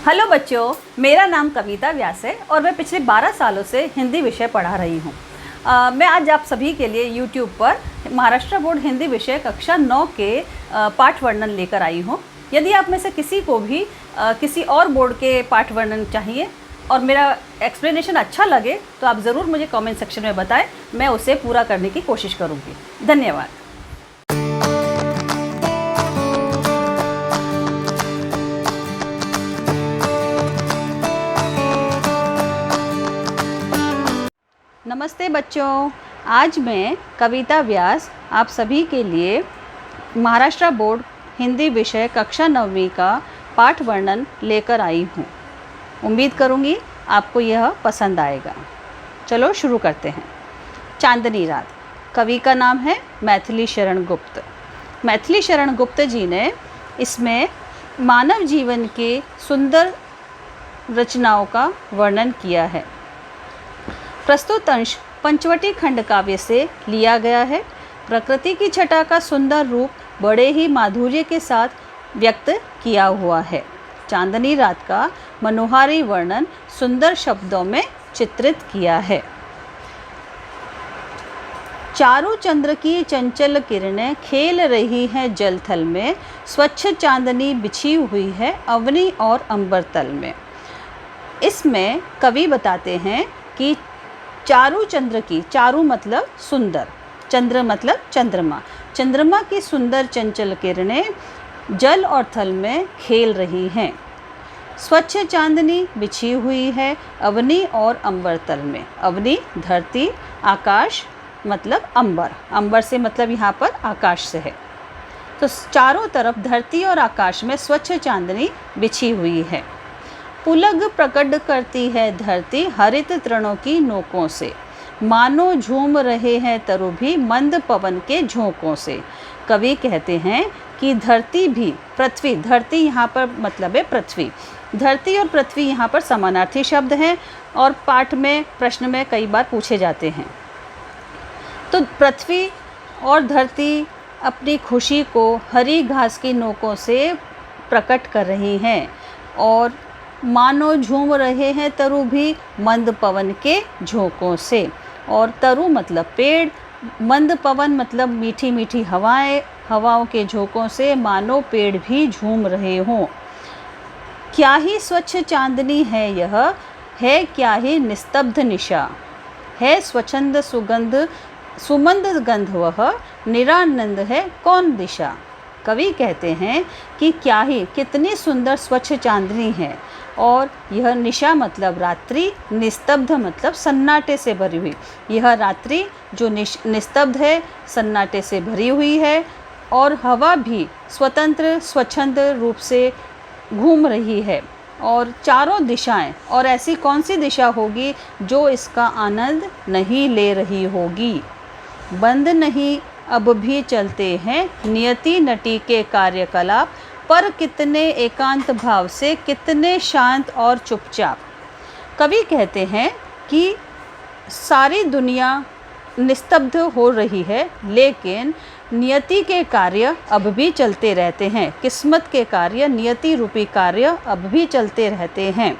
Hello बच्चों, मेरा नाम कविता व्यास है और मैं पिछले 12 सालों से हिंदी विषय पढ़ा रही हूँ। मैं आज आप सभी के लिए YouTube पर महाराष्ट्र बोर्ड हिंदी विषय कक्षा 9 के पाठ वर्णन लेकर आई हूँ। यदि आप में से किसी को भी किसी और बोर्ड के पाठ वर्णन चाहिए और मेरा एक्सप्लेनेशन अच्छा लगे तो आप ज़रूर मुझे कमेंट सेक्शन में बताएं, मैं उसे पूरा करने की कोशिश करूँगी। धन्यवाद। नमस्ते बच्चों, आज मैं कविता व्यास आप सभी के लिए महाराष्ट्र बोर्ड हिंदी विषय कक्षा 9वीं का पाठ वर्णन लेकर आई हूँ। उम्मीद करूँगी आपको यह पसंद आएगा। चलो शुरू करते हैं। चांदनी रात। कवि का नाम है मैथिली शरण गुप्त। मैथिली शरण गुप्त जी ने इसमें मानव जीवन के सुंदर रचनाओं का वर्णन किया है। प्रस्तुत अंश पंचवटी खंड काव्य से लिया गया है। प्रकृति की छटा का सुंदर रूप बड़े ही माधुर्य के साथ व्यक्त किया हुआ है। चांदनी रात का मनोहारी वर्णन सुंदर शब्दों में चित्रित किया है। चारों चंद्र की चंचल किरणें खेल रही हैं जल थल में, स्वच्छ चांदनी बिछी हुई है अवनी और अंबर तल में। इसमें कवि बताते हैं कि चारों चंद्र की, चारों मतलब सुंदर, चंद्र मतलब चंद्रमा, चंद्रमा की सुंदर चंचल किरणें जल और थल में खेल रही हैं। स्वच्छ चांदनी बिछी हुई है अवनी और अंबर तल में। अवनी धरती, आकाश मतलब अंबर, अंबर से मतलब यहाँ पर आकाश से है। तो चारों तरफ धरती और आकाश में स्वच्छ चांदनी बिछी हुई है। पुलग प्रकट करती है धरती हरित तृणों की नोकों से, मानो झूम रहे हैं तरु भी मंद पवन के झोंकों से। कवि कहते हैं कि धरती भी, पृथ्वी, धरती यहाँ पर मतलब है पृथ्वी, धरती और पृथ्वी यहाँ पर समानार्थी शब्द हैं और पाठ में प्रश्न में कई बार पूछे जाते हैं। तो पृथ्वी और धरती अपनी खुशी को हरी घास की नोकों से प्रकट कर रही हैं और मानो झूम रहे हैं तरु भी मंद पवन के झोंकों से। और तरु मतलब पेड़, मंद पवन मतलब मीठी मीठी हवाएं, हवाओं के झोंकों से मानो पेड़ भी झूम रहे हों। क्या ही स्वच्छ चांदनी है यह, है क्या ही निस्तब्ध निशा, है स्वच्छंद सुगंध सुमंद गंध वह, निरानंद है कौन दिशा। कवि कहते हैं कि क्या ही, कितनी सुंदर स्वच्छ चांदनी है और यह निशा मतलब रात्रि, निस्तब्ध मतलब सन्नाटे से भरी हुई। यह रात्रि जो निस्तब्ध है, सन्नाटे से भरी हुई है और हवा भी स्वतंत्र स्वच्छंद रूप से घूम रही है और चारों दिशाएं, और ऐसी कौन सी दिशा होगी जो इसका आनंद नहीं ले रही होगी। बंद नहीं अब भी चलते हैं नियति नटी के कार्यकलाप, पर कितने एकांत भाव से, कितने शांत और चुपचाप। कवि कहते हैं कि सारी दुनिया निस्तब्ध हो रही है लेकिन नियति के कार्य अब भी चलते रहते हैं। किस्मत के कार्य, नियति रूपी कार्य अब भी चलते रहते हैं।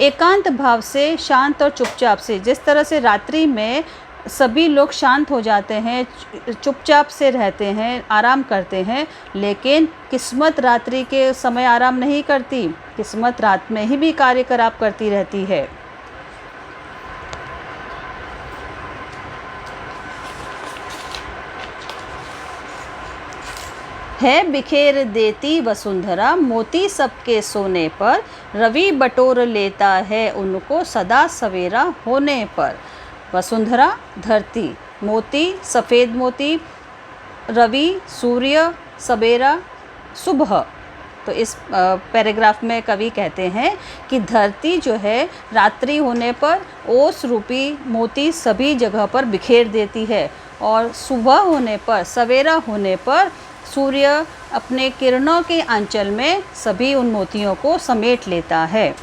एकांत भाव से, शांत और चुपचाप से, जिस तरह से रात्रि में सभी लोग शांत हो जाते हैं, चुपचाप से रहते हैं, आराम करते हैं, लेकिन किस्मत रात्रि के समय आराम नहीं करती। किस्मत रात में ही भी कार्य कराप करती रहती है बिखेर देती वसुंधरा मोती सबके सोने पर, रवि बटोर लेता है उनको सदा सवेरा होने पर। वसुंधरा धरती, मोती सफ़ेद मोती, रवि सूर्य, सवेरा सुबह। तो इस पैराग्राफ में कवि कहते हैं कि धरती जो है रात्रि होने पर ओस रूपी मोती सभी जगह पर बिखेर देती है और सुबह होने पर, सवेरा होने पर सूर्य अपने किरणों के आंचल में सभी उन मोतियों को समेट लेता है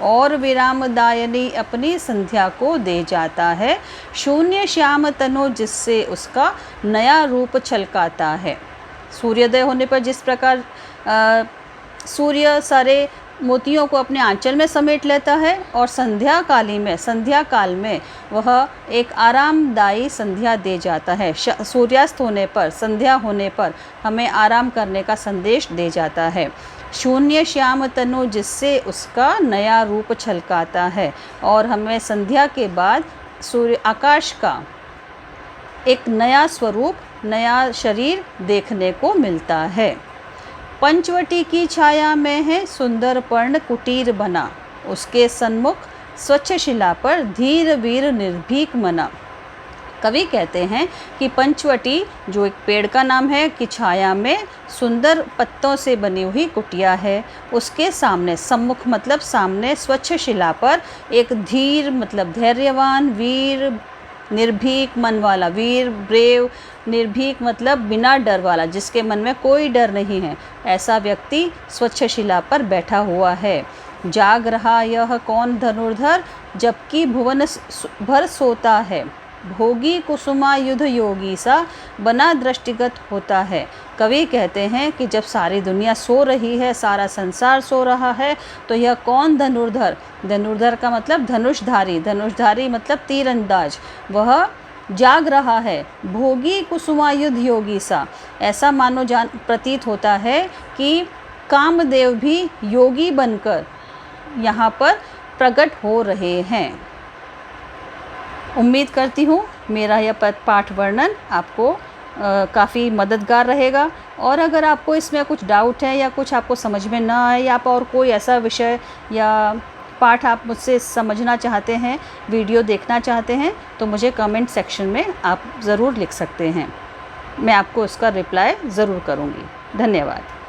और विरामदायनी अपनी संध्या को दे जाता है। शून्य श्याम तनु जिससे उसका नया रूप छलकाता है। सूर्योदय होने पर जिस प्रकार सूर्य सारे मोतियों को अपने आंचल में समेट लेता है और संध्या काल में वह एक आरामदायी संध्या दे जाता है। सूर्यास्त होने पर, संध्या होने पर हमें आराम करने का संदेश दे जाता है। शून्य श्याम तनु, जिससे उसका नया रूप छलकाता है और हमें संध्या के बाद सूर्य आकाश का एक नया स्वरूप, नया शरीर देखने को मिलता है। पंचवटी की छाया में है सुंदर पर्ण कुटीर बना, उसके सन्मुख स्वच्छ शिला पर धीर वीर निर्भीक मना। कवि कहते हैं कि पंचवटी जो एक पेड़ का नाम है की छाया में सुंदर पत्तों से बनी हुई कुटिया है, उसके सामने, सम्मुख मतलब सामने, स्वच्छ शिला पर एक धीर मतलब धैर्यवान, वीर निर्भीक मन वाला, वीर ब्रेव, निर्भीक मतलब बिना डर वाला, जिसके मन में कोई डर नहीं है, ऐसा व्यक्ति स्वच्छ शिला पर बैठा हुआ है। जाग रहा यह कौन धनुर्धर, जबकि भुवन भर सोता है, भोगी कुसुमायुध योगी सा बना दृष्टिगत होता है। कवि कहते हैं कि जब सारी दुनिया सो रही है, सारा संसार सो रहा है, तो यह कौन धनुर्धर, धनुर्धर का मतलब धनुषधारी, धनुषधारी मतलब तीरंदाज, वह जाग रहा है। भोगी कुसुमायुध योगी सा, ऐसा मानो प्रतीत होता है कि कामदेव भी योगी बनकर यहाँ पर प्रकट हो रहे हैं। उम्मीद करती हूँ मेरा यह पाठ वर्णन आपको काफ़ी मददगार रहेगा। और अगर आपको इसमें कुछ डाउट है या कुछ आपको समझ में ना आए, या आप और कोई ऐसा विषय या पाठ आप मुझसे समझना चाहते हैं, वीडियो देखना चाहते हैं, तो मुझे कमेंट सेक्शन में आप ज़रूर लिख सकते हैं। मैं आपको उसका रिप्लाई ज़रूर करूँगी। धन्यवाद।